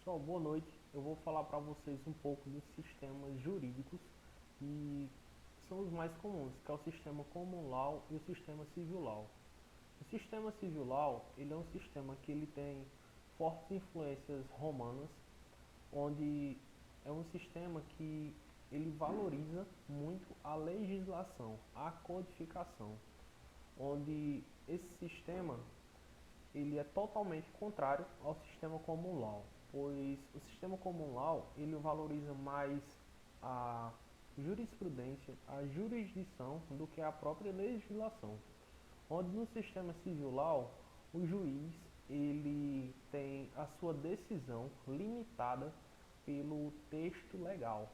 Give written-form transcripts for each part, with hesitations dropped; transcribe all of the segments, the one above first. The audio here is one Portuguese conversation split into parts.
Pessoal, boa noite. Eu vou falar para vocês um pouco dos sistemas jurídicos que são os mais comuns, que é o sistema Common Law e o sistema Civil Law. O sistema Civil Law, ele é um sistema que ele tem fortes influências romanas, onde é um sistema que ele valoriza muito a legislação, a codificação, onde esse sistema ele é totalmente contrário ao sistema Common Law, pois o sistema Common Law ele valoriza mais a jurisprudência, a jurisdição do que a própria legislação. Onde no sistema Civil Law o juiz ele tem a sua decisão limitada pelo texto legal,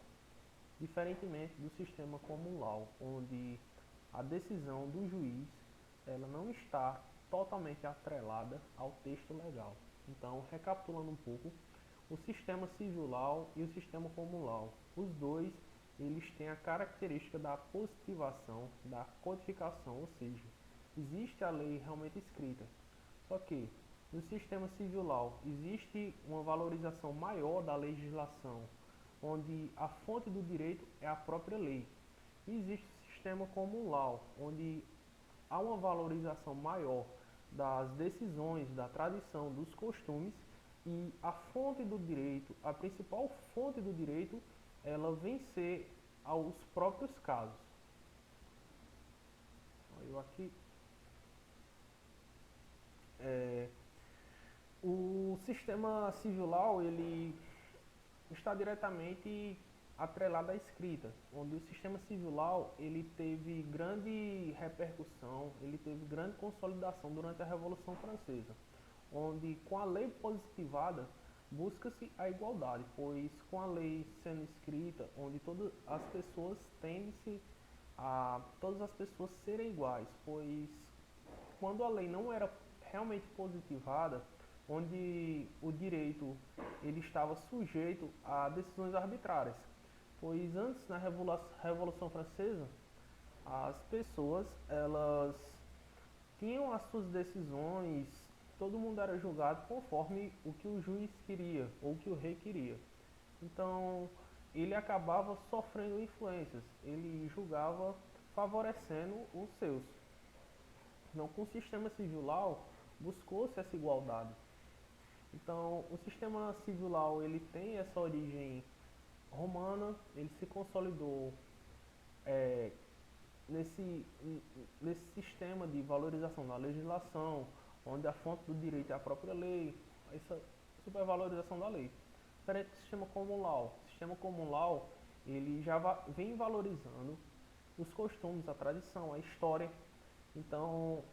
diferentemente do sistema Common Law, onde a decisão do juiz ela não está totalmente atrelada ao texto legal. Então, recapitulando um pouco, o sistema Civil Law e o sistema Common Law, os dois eles têm a característica da positivação, da codificação, ou seja, existe a lei realmente escrita. Só que no sistema Civil Law existe uma valorização maior da legislação, onde a fonte do direito é a própria lei. E existe o sistema Common Law, onde há uma valorização maior das decisões, da tradição, dos costumes e a fonte do direito, a principal fonte do direito, ela vem ser aos próprios casos. Eu aqui o sistema civil law ele está diretamente atrelado à escrita, onde o sistema civil law ele teve grande repercussão, ele teve grande consolidação durante a Revolução Francesa, onde com a lei positivada busca-se a igualdade, pois com a lei sendo escrita, onde todas as pessoas tendem-se a todas as pessoas serem iguais, pois quando a lei não era realmente positivada, onde o direito ele estava sujeito a decisões arbitrárias, pois antes na Revolução Francesa as pessoas elas tinham as suas decisões, todo mundo era julgado conforme o que o juiz queria ou o que o rei queria. Então ele acabava sofrendo influências, ele julgava favorecendo os seus. Não, com o sistema civil law buscou-se essa igualdade. Então, o sistema civil law ele tem essa origem romana, ele se consolidou é, nesse, nesse sistema de valorização da legislação, onde a fonte do direito é a própria lei, essa supervalorização da lei. Diferente do sistema common law. O sistema common law ele já vem valorizando os costumes, a tradição, a história. Então,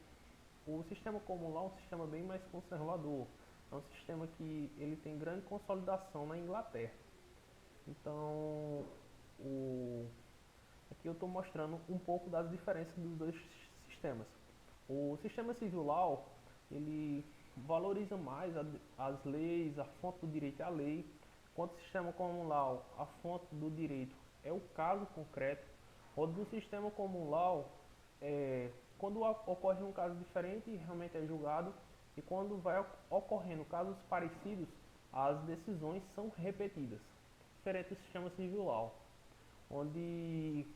o sistema common law é um sistema bem mais conservador. É um sistema que ele tem grande consolidação na Inglaterra. Então, aqui eu estou mostrando um pouco das diferenças dos dois sistemas. O sistema civil law, ele valoriza mais as leis, a fonte do direito é a lei, enquanto o sistema common law, a fonte do direito é o caso concreto, onde no sistema common law, quando ocorre um caso diferente, realmente é julgado, e quando vai ocorrendo casos parecidos, as decisões são repetidas, diferente do sistema civil law, onde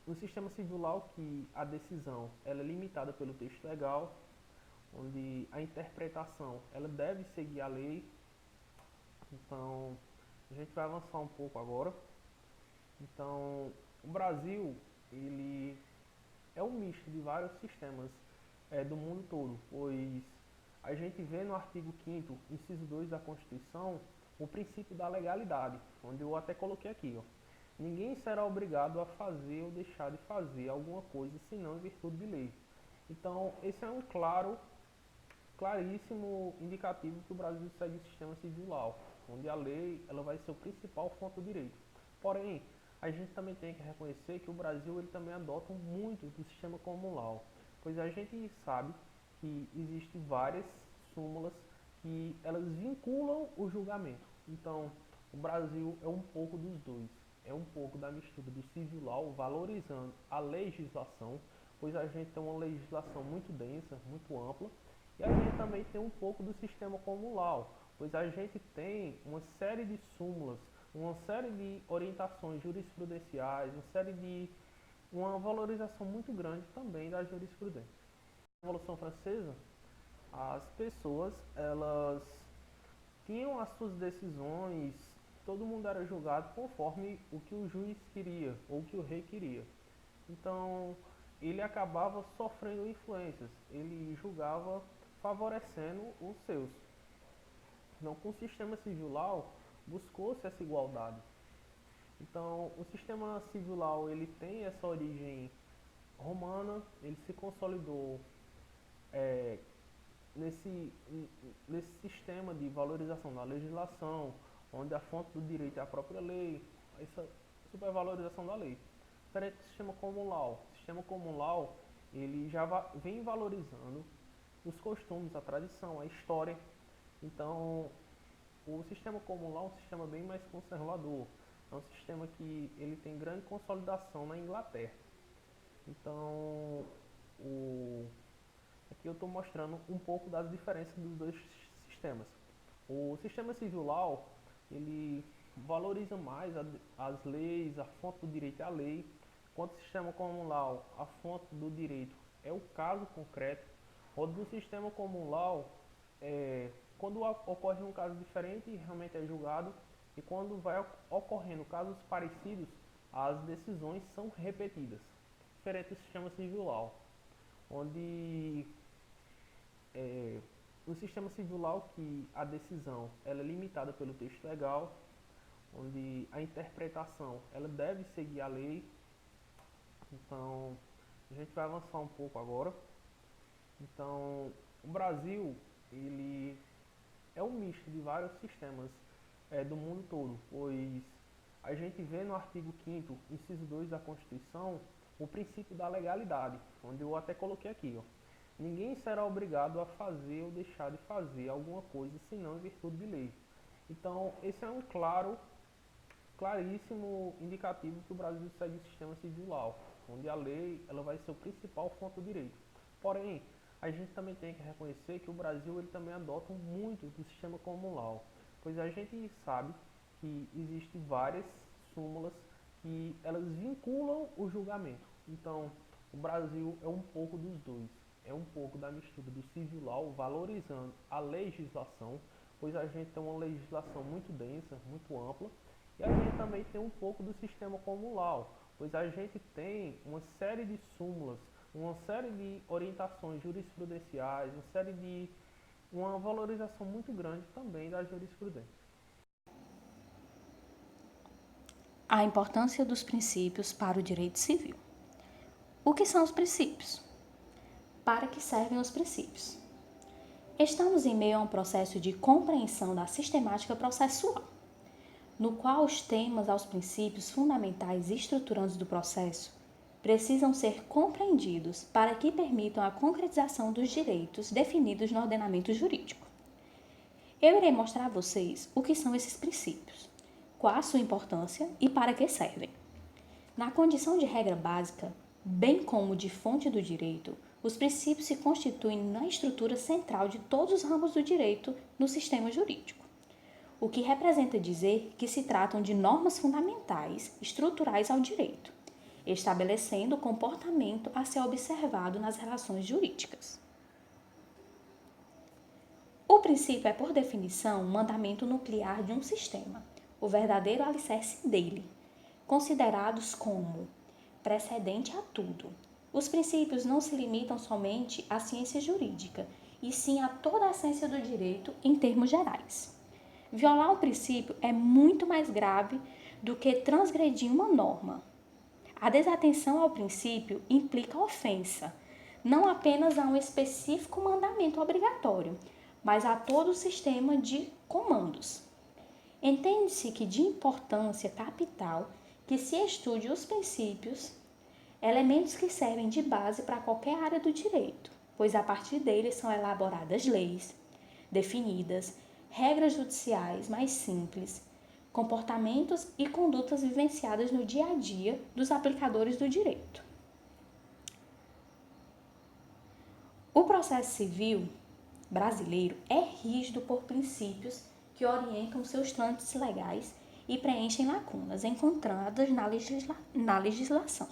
no sistema civil law que a decisão ela é limitada pelo texto legal, onde a interpretação ela deve seguir a lei. Então a gente vai avançar um pouco agora. Então o Brasil ele é um misto de vários sistemas do mundo todo, pois a gente vê no artigo 5º, inciso 2 da Constituição, o princípio da legalidade, onde eu até coloquei aqui, ó. Ninguém será obrigado a fazer ou deixar de fazer alguma coisa senão em virtude de lei. Então, esse é um claríssimo indicativo que o Brasil segue o sistema civil law, onde a lei ela vai ser o principal fonte do direito. Porém, a gente também tem que reconhecer que o Brasil ele também adota muito do sistema common law, pois a gente sabe que existem várias súmulas que elas vinculam o julgamento. Então, o Brasil é um pouco dos dois. É um pouco da mistura do civil law, valorizando a legislação, pois a gente tem uma legislação muito densa, muito ampla, e a gente também tem um pouco do sistema common law, pois a gente tem uma série de súmulas, uma série de orientações jurisprudenciais, uma valorização muito grande também da jurisprudência. Na Revolução Francesa, as pessoas, elas tinham as suas decisões, todo mundo era julgado conforme o que o juiz queria, ou o que o rei queria. Então, ele acabava sofrendo influências, ele julgava favorecendo os seus. Então, com o sistema civilau, buscou-se essa igualdade. Então, o sistema civilau, ele tem essa origem romana, ele se consolidou é, nesse, nesse sistema de valorização da legislação, onde a fonte do direito é a própria lei, essa supervalorização da lei. Diferente do sistema common law. O sistema common law, ele já vem valorizando os costumes, a tradição, a história. Então, o sistema common law é um sistema bem mais conservador. É um sistema que ele tem grande consolidação na Inglaterra. Então, aqui eu estou mostrando um pouco das diferenças dos dois sistemas. O sistema civil law, ele valoriza mais as leis, a fonte do direito é a lei, enquanto o sistema common law, a fonte do direito é o caso concreto, onde no sistema common law, quando ocorre um caso diferente, realmente é julgado, e quando vai ocorrendo casos parecidos, as decisões são repetidas, diferente do sistema civil law, onde no sistema civil law que a decisão ela é limitada pelo texto legal, onde a interpretação ela deve seguir a lei. Então, a gente vai avançar um pouco agora. Então, o Brasil, ele é um misto de vários sistemas do mundo todo, pois a gente vê no artigo 5º, inciso 2 da Constituição, o princípio da legalidade, onde eu até coloquei aqui, ó. Ninguém será obrigado a fazer ou deixar de fazer alguma coisa senão em virtude de lei. Então, esse é um claríssimo indicativo que o Brasil segue o sistema civil law, onde a lei ela vai ser o principal fonte do direito. Porém, a gente também tem que reconhecer que o Brasil ele também adota muito do sistema common law, pois a gente sabe que existem várias súmulas que elas vinculam o julgamento. Então, o Brasil é um pouco dos dois. É um pouco da mistura do civil law, valorizando a legislação, pois a gente tem uma legislação muito densa, muito ampla, e a gente também tem um pouco do sistema common law, pois a gente tem uma série de súmulas, uma série de orientações jurisprudenciais, uma valorização muito grande também da jurisprudência. A importância dos princípios para o direito civil. O que são os princípios? Para que servem os princípios? Estamos em meio a um processo de compreensão da sistemática processual, no qual os temas aos princípios fundamentais e estruturantes do processo precisam ser compreendidos para que permitam a concretização dos direitos definidos no ordenamento jurídico. Eu irei mostrar a vocês o que são esses princípios, qual a sua importância e para que servem. Na condição de regra básica, bem como de fonte do direito, os princípios se constituem na estrutura central de todos os ramos do direito no sistema jurídico, o que representa dizer que se tratam de normas fundamentais estruturais ao direito, estabelecendo o comportamento a ser observado nas relações jurídicas. O princípio é, por definição, um mandamento nuclear de um sistema, o verdadeiro alicerce dele, considerados como precedente a tudo. Os princípios não se limitam somente à ciência jurídica, e sim a toda a essência do direito em termos gerais. Violar um princípio é muito mais grave do que transgredir uma norma. A desatenção ao princípio implica ofensa, não apenas a um específico mandamento obrigatório, mas a todo o sistema de comandos. Entende-se que de importância capital que se estude os princípios, elementos que servem de base para qualquer área do direito, pois a partir deles são elaboradas leis, definidas, regras judiciais mais simples, comportamentos e condutas vivenciadas no dia a dia dos aplicadores do direito. O processo civil, brasileiro é rígido por princípios que orientam seus trâmites legais e preenchem lacunas encontradas na legislação.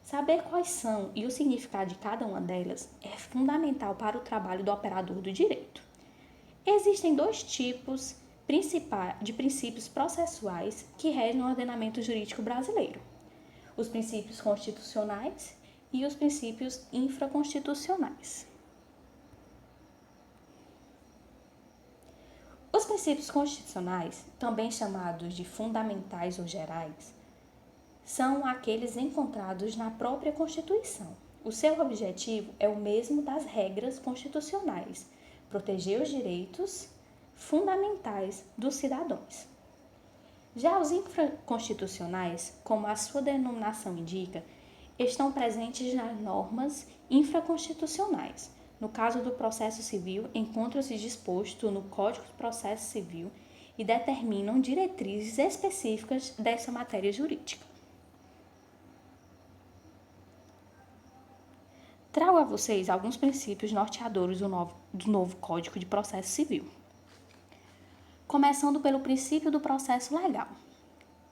Saber quais são e o significado de cada uma delas é fundamental para o trabalho do operador do direito. Existem dois tipos principais de princípios processuais que regem o ordenamento jurídico brasileiro: os princípios constitucionais e os princípios infraconstitucionais. Os princípios constitucionais, também chamados de fundamentais ou gerais, são aqueles encontrados na própria Constituição. O seu objetivo é o mesmo das regras constitucionais: proteger os direitos fundamentais dos cidadãos. Já os infraconstitucionais, como a sua denominação indica, estão presentes nas normas infraconstitucionais. No caso do processo civil, encontram-se dispostos no Código de Processo Civil e determinam diretrizes específicas dessa matéria jurídica. Trago a vocês alguns princípios norteadores do novo Código de Processo Civil. Começando pelo princípio do processo legal.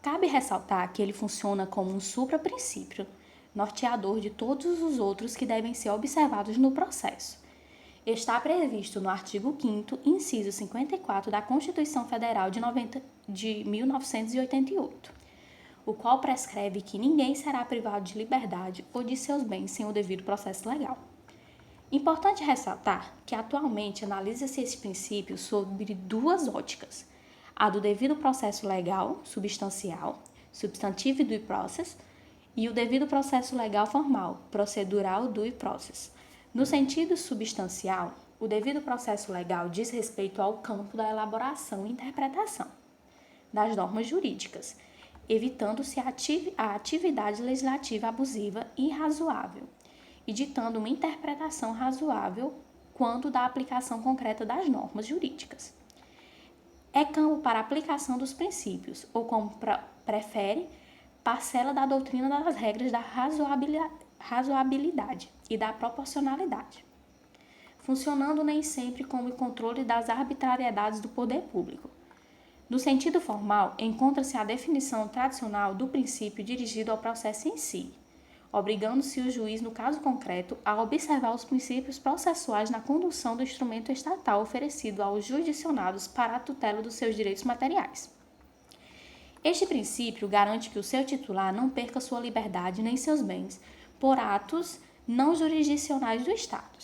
Cabe ressaltar que ele funciona como um supraprincípio, norteador de todos os outros que devem ser observados no processo. Está previsto no artigo 5º, inciso 54 da Constituição Federal de 1988, o qual prescreve que ninguém será privado de liberdade ou de seus bens sem o devido processo legal. Importante ressaltar que atualmente analisa-se esse princípio sobre duas óticas: a do devido processo legal substancial, substantive due process, e o devido processo legal formal, procedural due process. No sentido substancial, o devido processo legal diz respeito ao campo da elaboração e interpretação das normas jurídicas, evitando-se a atividade legislativa abusiva e irrazoável, e ditando uma interpretação razoável quanto da aplicação concreta das normas jurídicas. É campo para aplicação dos princípios, ou como prefere, parcela da doutrina das regras da razoabilidade e da proporcionalidade, funcionando nem sempre como o controle das arbitrariedades do poder público. No sentido formal, encontra-se a definição tradicional do princípio dirigido ao processo em si, obrigando-se o juiz, no caso concreto, a observar os princípios processuais na condução do instrumento estatal oferecido aos jurisdicionados para a tutela dos seus direitos materiais. Este princípio garante que o seu titular não perca sua liberdade nem seus bens por atos não jurisdicionais do Estado.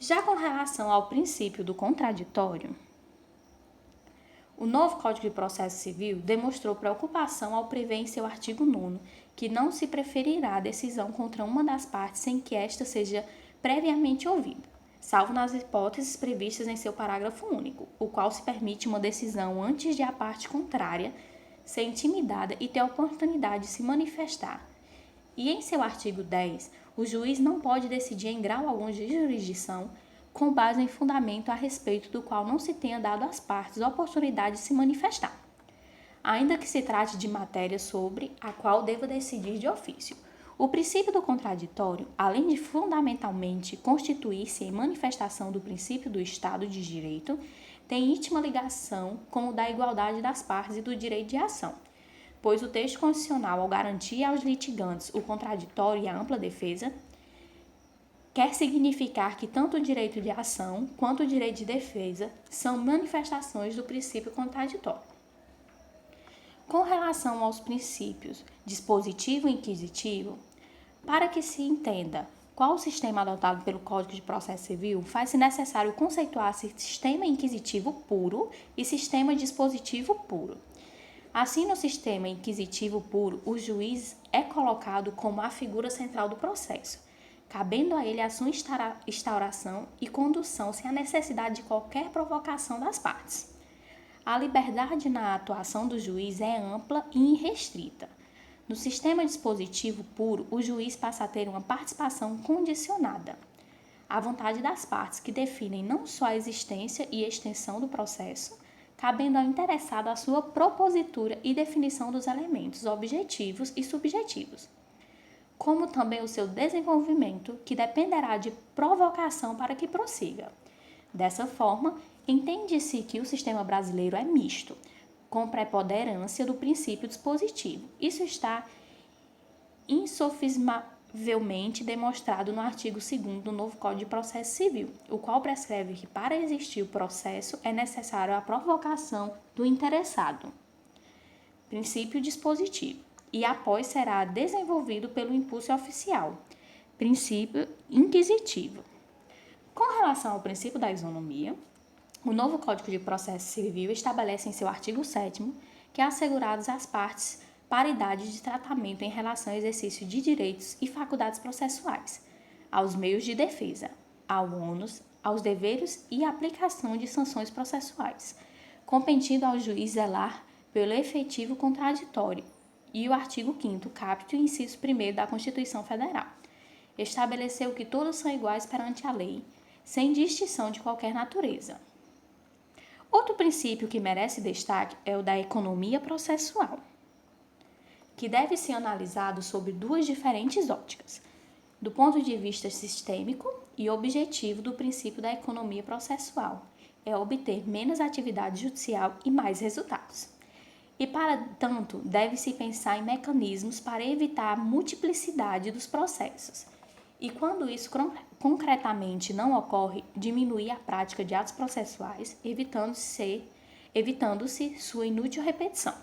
Já com relação ao princípio do contraditório, o novo Código de Processo Civil demonstrou preocupação ao prever em seu artigo 9º que não se preferirá a decisão contra uma das partes sem que esta seja previamente ouvida, salvo nas hipóteses previstas em seu parágrafo único, o qual se permite uma decisão antes de a parte contrária ser intimidada e ter a oportunidade de se manifestar. E em seu artigo 10, o juiz não pode decidir em grau algum de jurisdição com base em fundamento a respeito do qual não se tenha dado às partes a oportunidade de se manifestar, ainda que se trate de matéria sobre a qual deva decidir de ofício. O princípio do contraditório, além de fundamentalmente constituir-se em manifestação do princípio do Estado de Direito, tem íntima ligação com o da igualdade das partes e do direito de ação, pois o texto constitucional, ao garantir aos litigantes o contraditório e a ampla defesa, quer significar que tanto o direito de ação quanto o direito de defesa são manifestações do princípio contraditório. Com relação aos princípios dispositivo e inquisitivo, para que se entenda qual o sistema adotado pelo Código de Processo Civil, faz-se necessário conceituar sistema inquisitivo puro e sistema dispositivo puro. Assim, no sistema inquisitivo puro, o juiz é colocado como a figura central do processo, cabendo a ele a sua instauração e condução sem a necessidade de qualquer provocação das partes. A liberdade na atuação do juiz é ampla e irrestrita. No sistema dispositivo puro, o juiz passa a ter uma participação condicionada à vontade das partes, que definem não só a existência e extensão do processo, cabendo ao interessado a sua propositura e definição dos elementos objetivos e subjetivos, como também o seu desenvolvimento, que dependerá de provocação para que prossiga. Dessa forma, entende-se que o sistema brasileiro é misto, com preponderância do princípio dispositivo. Isso está insofismavelmente demonstrado no artigo 2º do novo Código de Processo Civil, o qual prescreve que para existir o processo é necessário a provocação do interessado. Princípio dispositivo. E após será desenvolvido pelo impulso oficial. Princípio inquisitivo. Com relação ao princípio da isonomia, o novo Código de Processo Civil estabelece em seu artigo 7º que é assegurados às partes paridade de tratamento em relação ao exercício de direitos e faculdades processuais, aos meios de defesa, ao ônus, aos deveres e aplicação de sanções processuais, competindo ao juiz zelar pelo efetivo contraditório, e o artigo 5º, caput, inciso 1º da Constituição Federal, estabeleceu que todos são iguais perante a lei, sem distinção de qualquer natureza. Outro princípio que merece destaque é o da economia processual, que deve ser analisado sob duas diferentes óticas, do ponto de vista sistêmico e objetivo do princípio da economia processual, é obter menos atividade judicial e mais resultados. E, para tanto, deve-se pensar em mecanismos para evitar a multiplicidade dos processos. E quando isso concretamente não ocorre, diminuir a prática de atos processuais, evitando-se sua inútil repetição.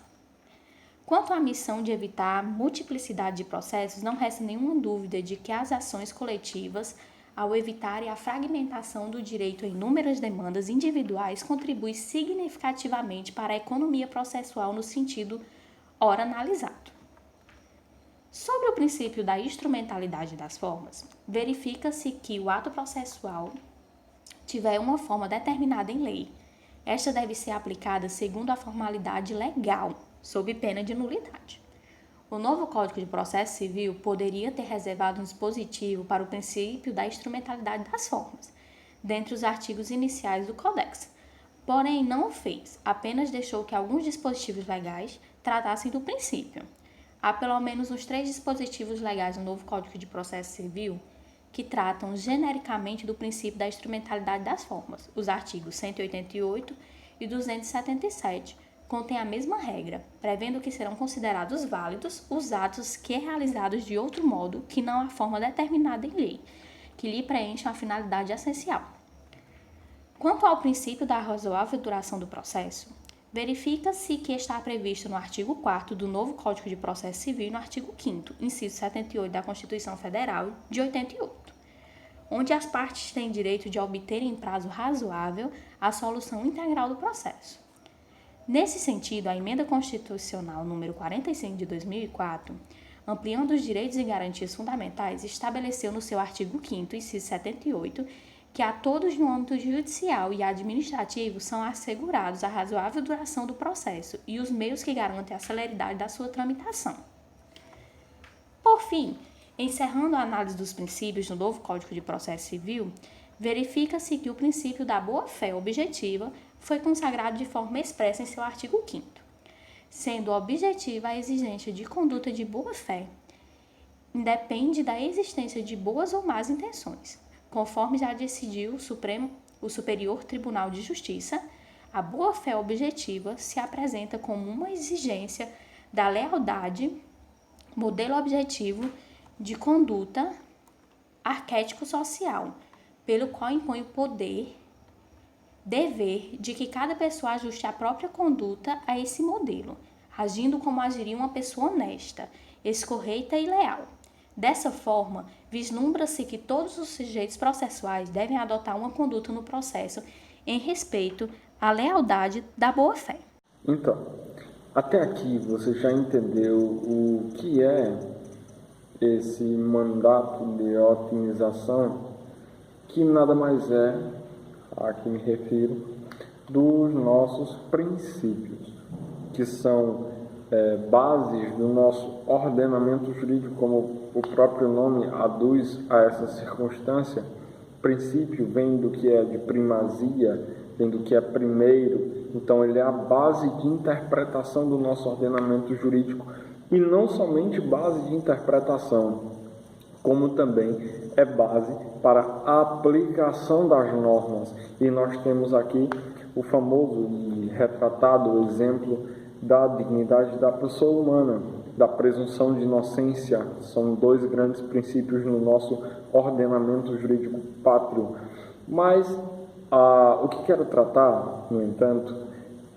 Quanto à missão de evitar a multiplicidade de processos, não resta nenhuma dúvida de que as ações coletivas, ao evitarem a fragmentação do direito em inúmeras demandas individuais, contribuem significativamente para a economia processual no sentido ora analisado. Sobre o princípio da instrumentalidade das formas, verifica-se que o ato processual tiver uma forma determinada em lei. Esta deve ser aplicada segundo a formalidade legal, sob pena de nulidade. O novo Código de Processo Civil poderia ter reservado um dispositivo para o princípio da instrumentalidade das formas, dentre os artigos iniciais do Codex. Porém, não o fez, apenas deixou que alguns dispositivos legais tratassem do princípio. Há pelo menos uns 3 dispositivos legais no novo Código de Processo Civil que tratam genericamente do princípio da instrumentalidade das formas. Os artigos 188 e 277 contêm a mesma regra, prevendo que serão considerados válidos os atos que realizados de outro modo que não a forma determinada em lei, que lhe preencham a finalidade essencial. Quanto ao princípio da razoável duração do processo, verifica-se que está previsto no artigo 4º do novo Código de Processo Civil e no artigo 5º, inciso 78 da Constituição Federal de 88, onde as partes têm direito de obter em prazo razoável a solução integral do processo. Nesse sentido, a Emenda Constitucional número 45 de 2004, ampliando os direitos e garantias fundamentais, estabeleceu no seu artigo 5º, inciso 78, que a todos no âmbito judicial e administrativo são assegurados a razoável duração do processo e os meios que garantem a celeridade da sua tramitação. Por fim, encerrando a análise dos princípios do novo Código de Processo Civil, verifica-se que o princípio da boa-fé objetiva foi consagrado de forma expressa em seu artigo 5º, sendo objetiva a exigência de conduta de boa-fé, independe da existência de boas ou más intenções. Conforme já decidiu o Superior Tribunal de Justiça, a boa-fé objetiva se apresenta como uma exigência da lealdade, modelo objetivo de conduta arquétipo social, pelo qual impõe o dever de que cada pessoa ajuste a própria conduta a esse modelo, agindo como agiria uma pessoa honesta, escorreita e leal. Dessa forma, vislumbra-se que todos os sujeitos processuais devem adotar uma conduta no processo em respeito à lealdade da boa-fé. Então, até aqui você já entendeu o que é esse mandato de otimização, que nada mais é, a que me refiro, dos nossos princípios, que são bases do nosso ordenamento jurídico, como o próprio nome aduz a essa circunstância. Princípio vem do que é de primazia, vem do que é primeiro, então ele é a base de interpretação do nosso ordenamento jurídico, e não somente base de interpretação, como também é base para a aplicação das normas. E nós temos aqui o famoso e retratado exemplo da dignidade da pessoa humana, da presunção de inocência. São dois grandes princípios no nosso ordenamento jurídico pátrio. Mas o que quero tratar, no entanto,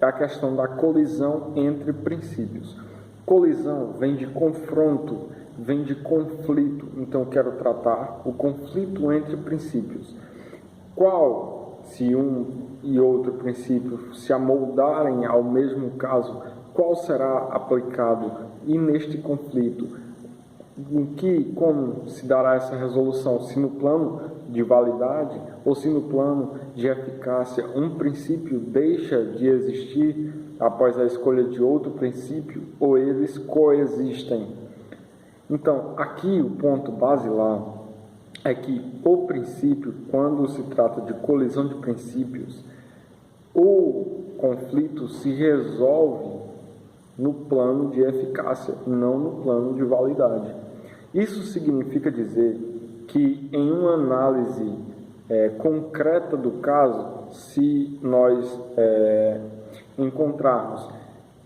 é a questão da colisão entre princípios. Colisão vem de confronto, vem de conflito. Então quero tratar o conflito entre princípios. Qual, se um e outro princípio se amoldarem ao mesmo caso, qual será aplicado? E neste conflito, como se dará essa resolução? Se no plano de validade ou se no plano de eficácia um princípio deixa de existir após a escolha de outro princípio, ou eles coexistem? Então, aqui o ponto basilar é que o princípio, quando se trata de colisão de princípios, o conflito se resolve no plano de eficácia, não no plano de validade. Isso significa dizer que em uma análise concreta do caso, se nós encontrarmos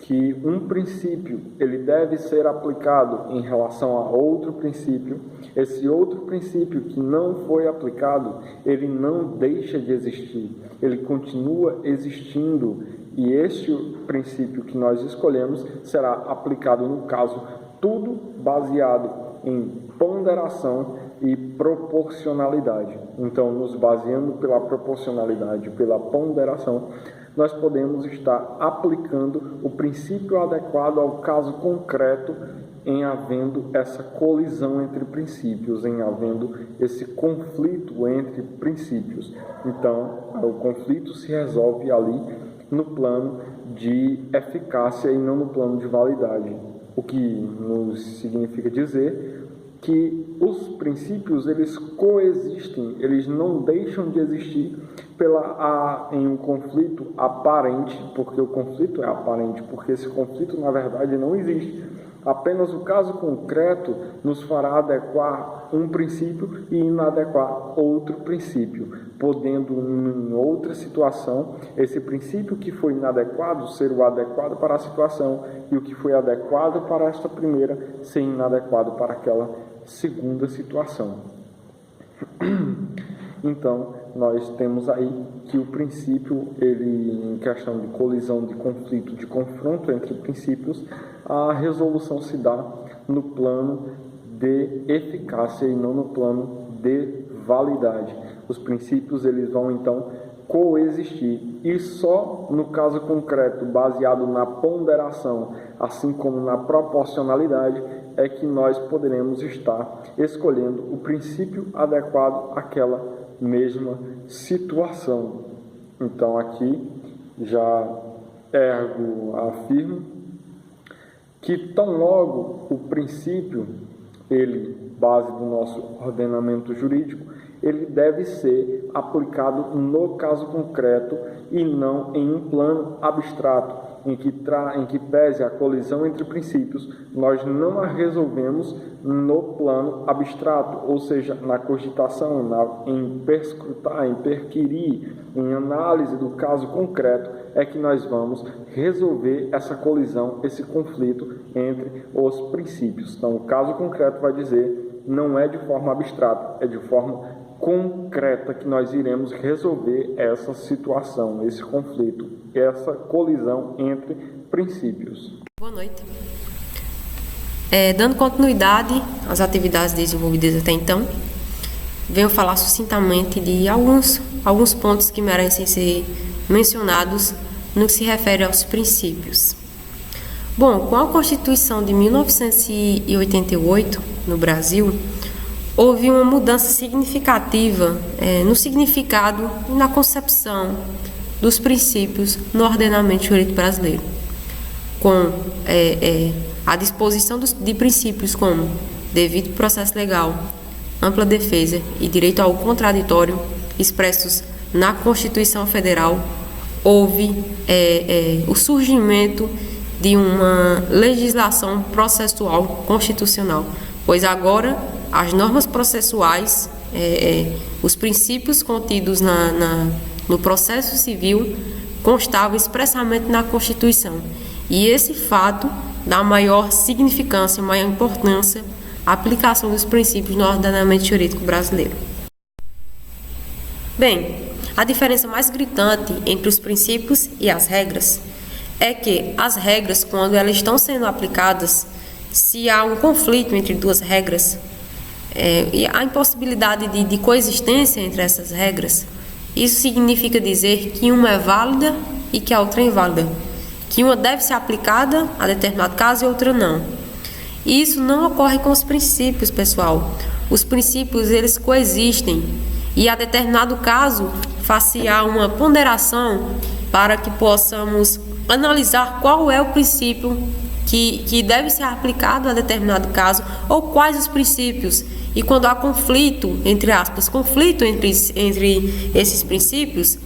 que um princípio ele deve ser aplicado em relação a outro princípio, esse outro princípio que não foi aplicado, ele não deixa de existir, ele continua existindo, e este princípio que nós escolhemos será aplicado no caso, tudo baseado em ponderação e proporcionalidade. Então, nos baseando pela proporcionalidade, pela ponderação, nós podemos estar aplicando o princípio adequado ao caso concreto em havendo essa colisão entre princípios, em havendo esse conflito entre princípios. Então, o conflito se resolve ali no plano de eficácia e não no plano de validade, o que nos significa dizer que os princípios eles coexistem, eles não deixam de existir em um conflito aparente, porque o conflito é aparente, porque esse conflito na verdade não existe. Apenas o caso concreto nos fará adequar um princípio e inadequar outro princípio, podendo em outra situação esse princípio que foi inadequado ser o adequado para a situação e o que foi adequado para esta primeira ser inadequado para aquela segunda situação. Então, nós temos aí que o princípio, ele, em questão de colisão, de conflito, de confronto entre princípios, a resolução se dá no plano de eficácia e não no plano de validade. Os princípios, eles vão, então, coexistir. E só no caso concreto, baseado na ponderação, assim como na proporcionalidade, é que nós poderemos estar escolhendo o princípio adequado àquela mesma situação. Então aqui já afirmo que tão logo o princípio, ele, base do nosso ordenamento jurídico, ele deve ser aplicado no caso concreto e não em um plano abstrato, em que pese a colisão entre princípios, nós não a resolvemos no plano abstrato, ou seja, na cogitação, em perscrutar, em perquirir, em análise do caso concreto, é que nós vamos resolver essa colisão, esse conflito entre os princípios. Então, o caso concreto vai dizer, não é de forma abstrata, é de forma concreta que nós iremos resolver essa situação, esse conflito, essa colisão entre princípios. Boa noite. Dando continuidade às atividades desenvolvidas até então, venho falar sucintamente de alguns pontos que merecem ser mencionados no que se refere aos princípios. Bom, com a Constituição de 1988, no Brasil, houve uma mudança significativa no significado e na concepção dos princípios no ordenamento jurídico brasileiro, com a disposição de princípios como devido processo legal, ampla defesa e direito ao contraditório expressos na Constituição Federal. Houve o surgimento de uma legislação processual constitucional, pois agora as normas processuais, os princípios contidos no processo civil constavam expressamente na Constituição. E esse fato dá maior significância, maior importância à aplicação dos princípios no ordenamento jurídico brasileiro. Bem, a diferença mais gritante entre os princípios e as regras é que as regras, quando elas estão sendo aplicadas, se há um conflito entre duas regras, e a impossibilidade de coexistência entre essas regras, isso significa dizer que uma é válida e que a outra é inválida, que uma deve ser aplicada a determinado caso e outra não. E isso não ocorre com os princípios, pessoal. Os princípios, eles coexistem e a determinado caso far-se-á uma ponderação para que possamos analisar qual é o princípio que deve ser aplicado a determinado caso ou quais os princípios. E quando há conflito, entre aspas, conflito entre esses princípios,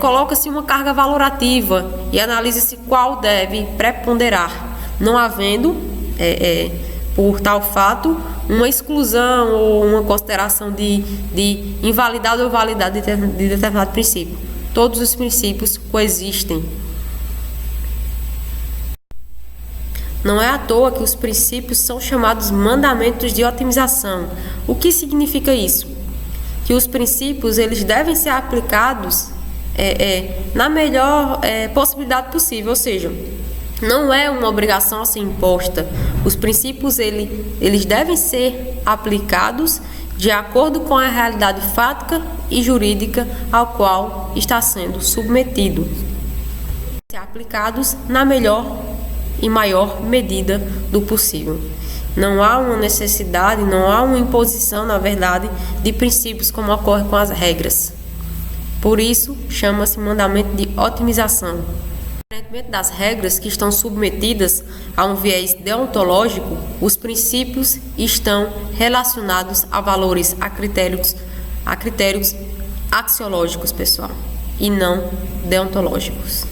coloca-se uma carga valorativa e analisa-se qual deve preponderar, não havendo, por tal fato, uma exclusão ou uma consideração de invalidade ou validade de determinado princípio. Todos os princípios coexistem. Não é à toa que os princípios são chamados mandamentos de otimização. O que significa isso? Que os princípios, eles devem ser aplicados na melhor possibilidade possível, ou seja, não é uma obrigação a ser imposta. Os princípios, eles devem ser aplicados de acordo com a realidade fática e jurídica ao qual está sendo submetido. Ser aplicados na melhor e maior medida do possível. Não há uma necessidade, não há uma imposição, na verdade, de princípios como ocorre com as regras. Por isso, chama-se mandamento de otimização. Diferentemente das regras que estão submetidas a um viés deontológico, os princípios estão relacionados a valores, a critérios axiológicos, pessoal, e não deontológicos.